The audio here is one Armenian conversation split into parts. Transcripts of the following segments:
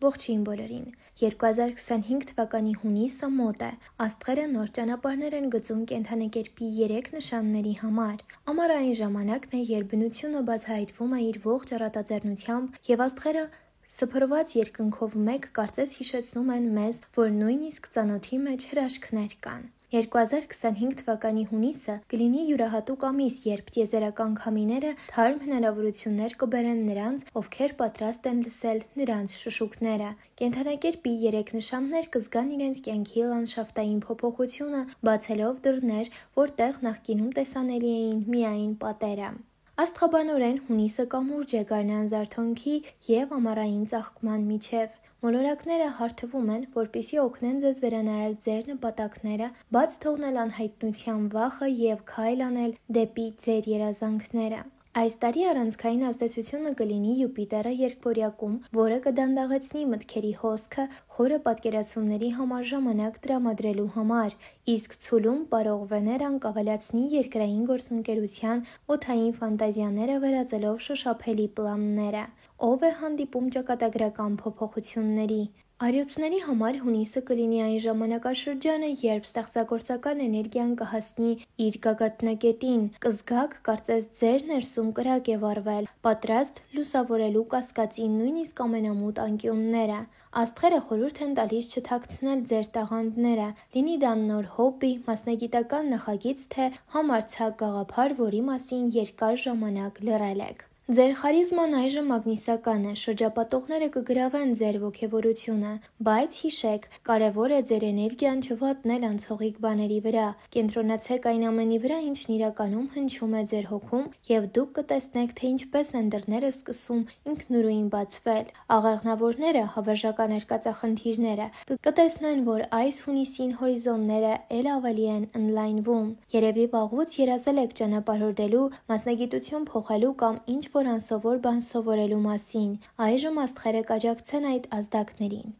Ողջույն բոլորին։ 2025 թվականի հունիսը մոտ է։ Աստղերը նոր ճանապարհներ են գծում կենդանակերպի 3 նշանների համար։ Ամառային ժամանակն է, երբ բնությունը բացահայտվում է իր ողջ առատաձեռնությամբ, եւ աստղերը սփռված երկնքով մեկ կարծես հիշեցնում են մեզ, որ նույնիսկ ծանոթի մեջ հրաշքներ կան։ 2025 թվականի հունիսը կլինի յուրահատուկ ամիս, երբ տիեզերական քամիները թարմ հնարավորություններ կբերեն նրանց, ովքեր պատրաստ են լսել նրանց շշուկները։ Կենդանակերպի 3 նշաններ կզգան իրենց կյանքի լանդշաֆտային փոփոխությունը, բացելով դռներ, որտեղ նախկինում տեսանելի էին միայն պատերը։ Աստղաբանորեն հունիսը կամուրջ է գարնան զարթոնքի և ամառային ծաղկման միջև։ Մոլորակները հարթվում են, որպեսզի օգնեն ձեզ վերանայել ձեր նպատակները, բաց թողնել անհայտնության վախը և քայլ անել դեպի ձեր երազանքները։ Այս տարի առանցքային ազդեցությունը կլինի Յուպիտերը երկվորյակում, որը կդանդաղեցնի մտքերի հոսքը խորը պատկերացումների համար ժամանակ տրամադրելու համար, իսկ ցուլում պարող Վեներան կավելացնի երկրային գործընկերության օդային ֆանտազիաները վերածելով շոշափելի պլանները։ Ով է հանդիպում ճակատագրական փոփոխությունների։ Արյունների համար հունիսը կլինի այն ժամանակաշրջանը, երբ ստեղծագործական էներգիան կհասնի իր գագաթնակետին, կզգաք, կարծես ձեր ներսում կրակ է վառվել, պատրաստ լուսավորելու կասկածի նույնիսկ ամենամութ անկյունները։ Աստղերը խորհուրդ են տալիս չթաքցնել ձեր տաղանդները, լինի դա նոր հոբբի, մասնագիտական նախագիծ, թե համարձակ գաղափար, որի մասին երկար ժամանակ լռել եք։ Ձեր խարիզման այժմ մագնիսական է, շրջապատողները կգրավեն ձեր ոգևորությունը, բայց հիշեք, կարևոր է ձեր էներգիան չվատնել անցողիկ բաների վրա։ Կենտրոնացեք այն ամենի վրա, ինչն իրականում հնչում է ձեր հոգում, եւ դուք կտեսնեք, թե ինչպես են դռները սկսում ինքնուրույն բացվել։ Աղեղնավորները, հավերժական արկածախնդիրները կտեսնեն, որ այս հունիսին հորիզոնները էլ ավելի են ընդլայնվում։ Երևի վաղուց երազել եք ճանապարհորդելու, մասնագիտություն փոխելու կամ ինչ-որ անսովոր բան սովորելու մասին։ Այժմ աստղերը կաջակցեն այդ ազդակներին։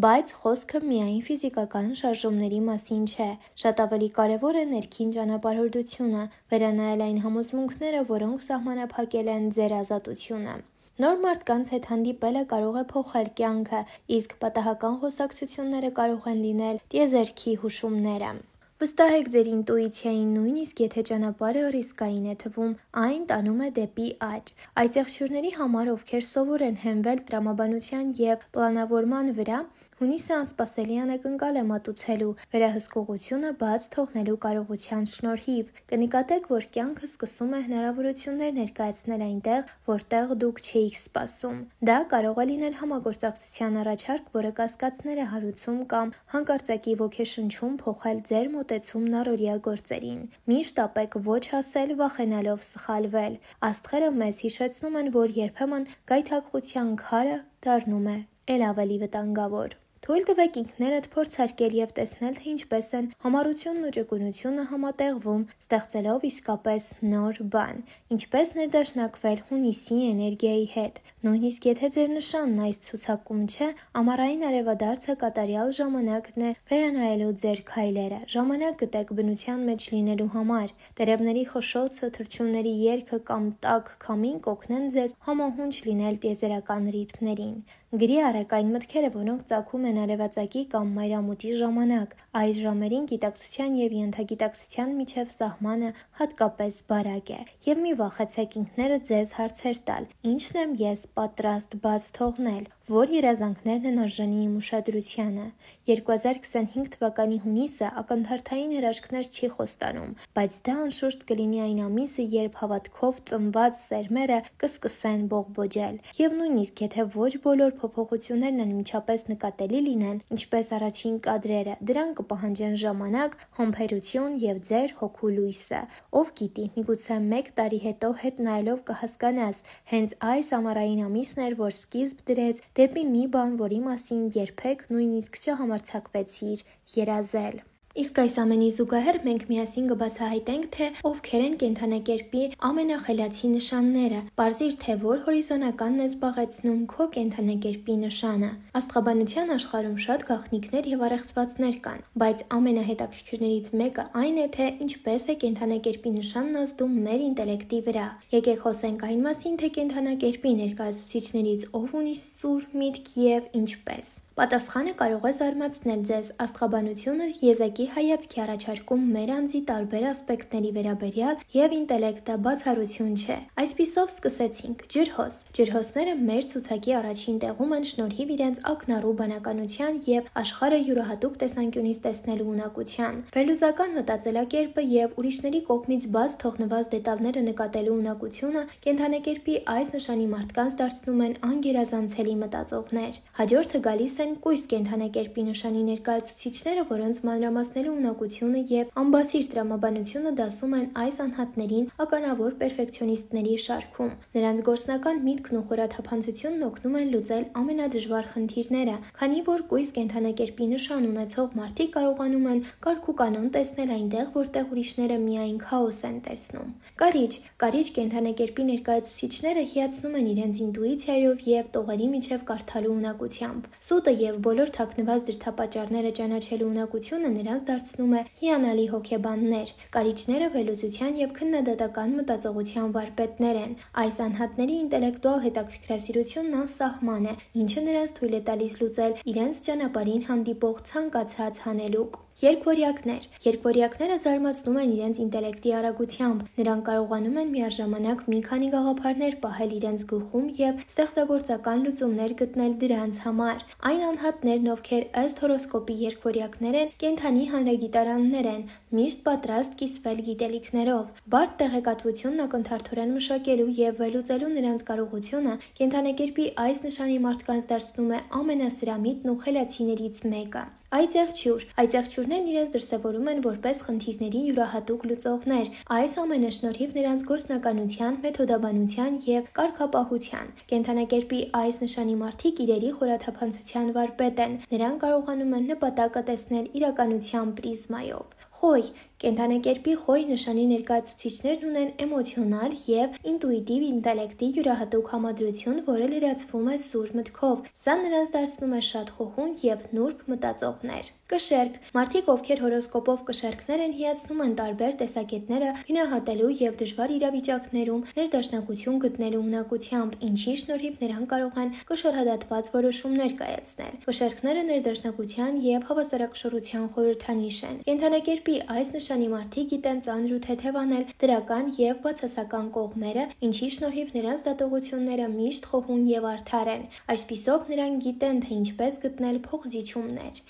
Բայց խոսքը միայն ֆիզիկական շարժումների մասին չէ։ Շատ ավելի կարևոր է ներքին ճանապարհորդությունը, վերանայել այն համոզմունքները, որոնք սահմանափակել են ձեր ազատությունը։ Նոր մարդկանց հետ հանդիպելը կարող է փոխել կյանքը, իսկ պատահական խոսակցությունները կարող են լինել տիեզերքի հուշումները։ Վստահեք ձեր ինտուիցիային, նույնիսկ եթե ճանապարհը ռիսկային է թվում, այն տանում է դեպի աճ։ Այս եղջյուրների համար, ովքեր սովոր են հենվել տրամաբանության և պլանավորման վրա, հունիսը անսպասելի անակնկալ է մատուցելու վերահսկողությունը բաց թողնելու կարողության շնորհիվ։ Կնկատեք, որ կյանքը սկսում է հնարավորություններ ներկայացնել այնտեղ, որտեղ դուք չէիք սպասում։ Դա կարող է լինել համագործակցության առաջարկ, որը կասկածներ է հարուցում, կամ հանկարծակի ոգեշնչում փոխել ձեր մոտեցումն առօրյա գործերին։ Միշտ ապեք ոչ ասել, վախենալով սխալվել։ Աստղերը մեզ հիշեցնում են, որ երբեմն գայթակղության քարը դառնում է էլ ավելի վտանգավոր։ Թույլ տվեք ինքներդ փորձարկել և տեսնել, թե ինչպես են համառությունն ու ճկունությունը համատեղվում, ստեղծելով իսկապես նոր բան։ Ինչպես ներդաշնակվել հունիսի էներգիայի հետ։ Նույնիսկ եթե ձեր նշանն այս ցուցակում չէ, ամառային արևադարձը կատարյալ ժամանակն է վերանայելու ձեր քայլերը։ Ժամանակ գտեք բնության մեջ լինելու համար։ Տերևների խշշոցը, թռչունների երգը կամ տաք քամին կօգնեն ձեզ համահունչ լինել տիեզերական ռիթմներին։ Գրի արեք այն մտքերը, որոնք ծագում են արևածագի կամ մայրամուտի ժամանակ։ Այս ժամերին գիտակցության և ենթագիտակցության միջև սահմանը հատկապես բարակ է։ Եվ մի վախեցեք ինքներդ ձեզ հարցեր տալ. ի՞նչն եմ ես պատրաստ բաց թողնել, որ երազանքներն են արժանի իմ ուշադրությանը։ 2025 թվականի հունիսը ակնթարթային հրաշքներ չի խոստանում, բայց դա անշուշտ կլինի այն ամիսը, երբ հավատքով ծնված սերմերը կսկսեն բողբոջել։ Եվ նույնիսկ եթե ոչ բոլոր փոփոխություններն անմիջապես նկատելի լինեն, ինչպես առաջին կադրերը, դրանք կպահանջեն ժամանակ, համբերություն և ձեր հոգու լույսը։ Ով գիտի, միգուցե 1 տարի հետո հետ նայելով կհասկանաս, հենց այս ամառային ամիսն էր, որ սկիզբ դրեց դեպի մի բան, որի մասին երբեք նույնիսկ չհամարձակվեցիր երազել։ Իսկ այս ամենի զուգահեռ մենք միասին կբացահայտենք, թե ովքեր են կենդանակերպի ամենախելացի նշանները։ Պարզիր, թե որ հորիզոնականն է զբաղեցնում քո կենդանակերպի նշանը։ Աստղաբանության աշխարհում շատ գաղտնիքներ եւ առեղծվածներ կան, բայց ամենահետաքրքիրներից մեկը այն է, թե ինչպես է կենդանակերպի նշանն ազդում մեր ինտելեկտի վրա։ Եկեք խոսենք այն մասին, թե կենդանակերպի ներկայացուցիչներից ով ունի սուր միտք եւ ինչպես։ Պատասխանը կարող է զարմացնել ձեզ։ Աստղաբանությունը եզակի հայացք է առաջարկում մեր անձի տարբեր ասպեկտների վերաբերյալ եւ ինտելեկտը բացառություն չէ։ Այսպիսով սկսեցինք։ Ջրհոս։ Ջրհոսները մեր ցուցակի առաջին տեղում են շնորհիվ իրենց ակնառու բանականության եւ աշխարհը յուրահատուկ տեսանկյունից տեսնելու ունակության։ Վերլուծական մտածելակերպը եւ ուրիշների կողմից բաց թողնված դետալները նկատելու ունակությունը կենդանակերպի այս նշանի մարդկանց դարձնում են անգերազանցելի մտածողներ։ Հաջորդը գալիս են կույս կենդանակերպի նշանի ներկայացուցիչները, որոնց մանրամասնելու ունակությունը եւ ամբասիր տրամաբանությունը դասում են այս անհատներին ականավոր պերֆեկցիոնիստների շարքում։ Նրանց գործնական միտքն ու խորաթափանցությունն օգնում են լուծել ամենադժվար խնդիրները, քանի որ կույս կենդանակերպի նշան ունեցող մարդիկ կարողանում են կարգ ու կանոն տեսնել այնտեղ, որտեղ ուրիշները միայն քաոս են տեսնում։ Կարիճ կենդանակերպի ներկայացուցիչները հիացնում են իրենց ինտուիցիայով եւ տողերի միջև կարդալու ունակությամբ։ Սուտը եւ բոլոր թաքնված դրդապատճառները ճանաչելու ունակությունը նրանց դարձնում է հիանալի հոգեբաններ։ Կարիճները վերլուծության եւ քննադատական մտածողության վարպետներ են։ Այս անհատների ինտելեկտուալ հետաքրքրասիրությունն անսահման է, ինչը նրանց թույլ է տալիս լուծել իրենց ճանապարհին հանդիպող ցանկացած հանելուկ։ Երկվորյակները զարմացնում են իրենց ինտելեկտի արագությամբ։ Նրանք կարողանում են միաժամանակ մի քանի գաղափարներ պահել իրենց գլխում եւ ստեղծագործական լուծումներ գտնել դրանց համար։ Այն անհատներն, ովքեր ըստ հորոսկոպի երկվորյակներ են, կենդանի հանրագիտարաններ են, միշտ պատրաստ կիսվել գիտելիքներով։ Բարդ տեղեկատվությունն ակնթարթորեն մշակելու եւ վերլուծելու նրանց կարողությունը կենդանակերպի այս նշանի մարդկանց դարձնում է ամենասրամիտն ու խելացիներից մեկը։ Այծեղջյուրներն իրենց դրսևորում են որպես խնդիրների յուրահատուկ լուծողներ։ Այս ամենը շնորհիվ նրանց գործնականության, մեթոդաբանության եւ կարգապահության։ Կենդանակերպի այս նշանի մարդիկ իրերի խորաթափանցության վարպետ են։ Նրանք կարողանում են նպատակը տեսնել իրականության պրիզմայով։ Խոյ կենդանակերպի խոյ նշանի ներկայացուցիչներն ունեն էմոցիոնալ եւ ինտուիտիվ ինտելեկտի յուրահատուկ համադրություն, որը լրացվում է սուր մտքով։ Սա նրանց դարձնում է շատ խոհուն եւ նուրբ մտածողներ։ Կշերկ մարդիկ, ովքեր հորոսկոպով կշերկներ են, հիացնում են տարբեր տեսակետները գնահատելու եւ դժվար իրավիճակներում ներդաշնակություն գտնելու ունակությամբ, ինչի շնորհիվ նրանք կարող են կշռադատված որոշումներ կայացնել։ Կշերկները ներդաշնակության եւ հավասարակշռության խորհրդանիշ են։ Կենդանակերպի այս նշանի մարդիկ գիտեն ծանր ու թեթև անել դրական եւ բացասական կողմերը, ինչի շնորհիվ նրանց դատողությունները միշտ խոհուն եւ արդար են։ Այսպիսով նրանք գիտեն, թե ինչպես գտնել փոխզիջումներ։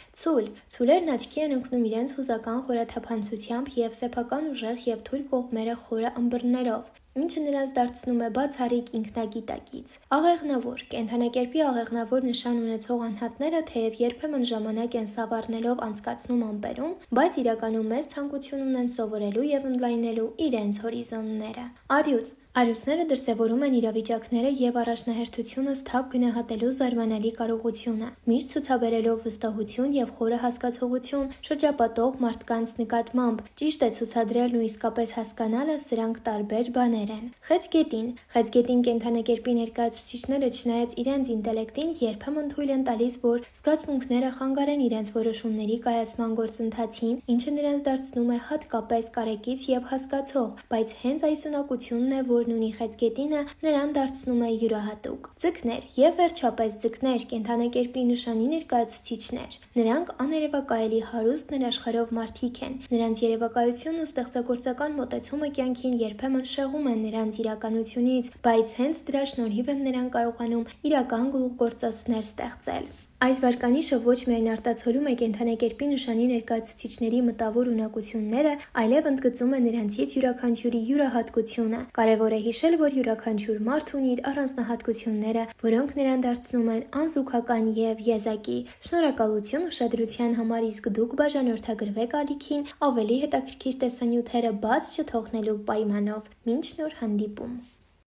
Ցուլերն աչքի են ընկնում իրենց հուզական խորաթափանցությամբ եւ սեփական ուժեղ եւ թույլ կողմերը խորը ըմբռներով, ինչը նրանց դարձնում է բացառիկ ինքնագիտակից։ Աղեղնավոր կենդանակերպի աղեղնավոր նշան ունեցող անհատները թեև երբեմն ժամանակ են սավառնելով անցկացնում ամպերում, բայց իրականում մեծ ցանկություն ունեն սովորելու եւ ընդլայնելու իրենց հորիզոնները։ Արյուծները դրսևորում են իրավիճակները եւ առաջնահերթությունը սթափ գնահատելու զարմանալի կարողությունը, միշտ ցուցաբերելով վստահություն եւ խորը հասկացողություն շրջապատող մարդկանց նկատմամբ։ Ճիշտ է ցուցադրելն ու իսկապես հասկանալը սրանք տարբեր բաներ են։ Խեցգետին կենդանակերպի ներկայացուցիչները, չնայած իրենց ինտելեկտին, երբեմն թույլ են տալիս, որ զգացմունքները խանգարեն իրենց որոշումների կայացման գործընթացին, ինչը նրանց դարձնում է հատկապես կարեկից եւ հասկացող, բայց հենց այս ունակությունն է, որն ունի խեցգետինը, նրան դարձնում է յուրահատուկ։ Ձկներ եւ վերջապես ձկներ կենդանակերպի նշանի ներկայացուցիչներ։ Նրանք աներևակայելի հարուստ ներաշխարհով մարդիկ են։ Նրանց երևակայությունն ու ստեղծագործական մոտեցումը կյանքին երբեմն շեղում են նրանց իրականությունից, բայց հենց դրա շնորհիվ են նրանք կարողանում իրական գլուխգործոցներ ստեղծել։ Այս վարկանիշը ոչ միայն արտացոլում է կենդանակերպի նշանի ներկայացուցիչների մտավոր ունակությունները, այլև ընդգծում է նրանցից յուրաքանչյուրի յուրահատկությունը։ Կարևոր է հիշել, որ յուրաքանչյուր մարդ ունի իր առանձնահատկությունները, որոնք նրան դարձնում են անզուգական եւ եզակի։ Շնորհակալություն ուշադրության համար, իսկ դուք բաժանորդագրվեք ալիքին ավելի հետաքրքիր տեսանյութերը բաց չթողնելու պայմանով։ Մինչ նոր հանդիպում։